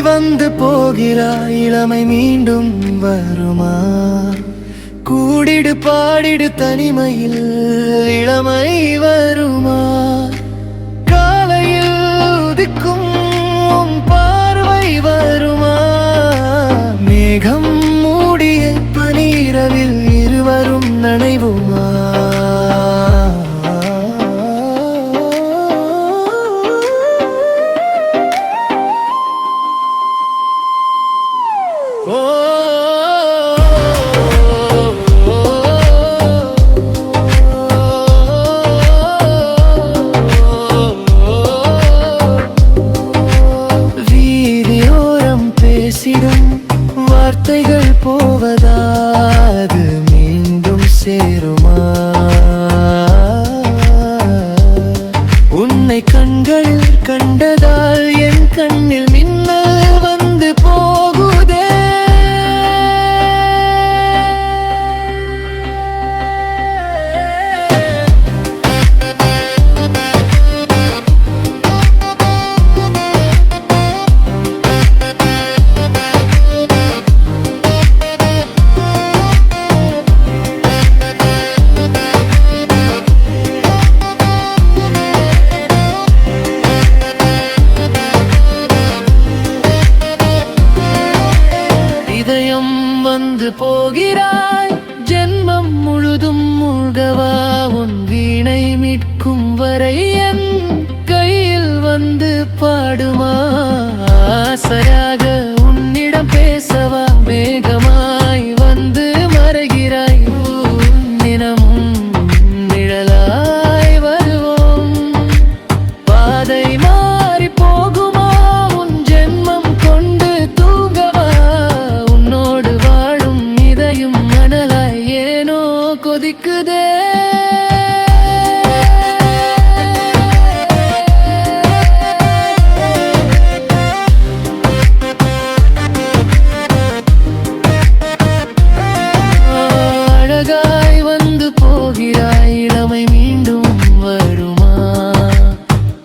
வந்து போகிறாய், இளமை மீண்டும் வருமா? கூடிடு பாடிடு தனிமையில் இளமை வருமா? காலையில் உதிக்கும் உன் பார்வை வருமா? மேகம் மூடிய பனிரவில் இருவரும் நனைவுமா? வார்த்தைகள் போவதாது மீண்டும் சேருமா? உன்னை கண்களில் கண்டதால் என் கண்ணில் மின்னல் வந்து போகுதே. இதயம் வந்து போகிறாய், ஜென்மம் முழுதும் மூழ்கவா? உன் வீணை மீட்கும் வரை என் கையில் வந்து பாடுமா? ஆசையாக உன்னிடம் பேசவா? மேகமாய் வந்து மறைகிறாய், தினமும் நிழலாய் வருவோம். பாதை மாறி போகுமா? உன் ஜென்மம் கொண்டு தூங்கவா? உன்னோடு வாழும் இதயம் மணலாய் ஏனோ கொதிக்குதே. அழகாய் வந்து போகிறாய், இளமை மீண்டும் வருமா?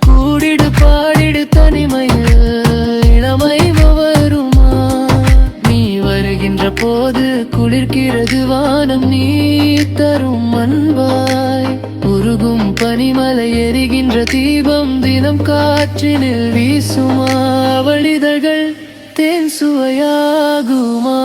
கூடிடு பாடிடு தனிமையில் இளமை வருமா? நீ வருகின்ற போது குளிர்கிறது வானம், நீ தரும் அன்பாய். உருகும் பனிமலை எரிகின்ற தீபம் தினம் காற்றினில் வீசுமா? அவளிதழ்கள் தேன் சுவையாகுமா?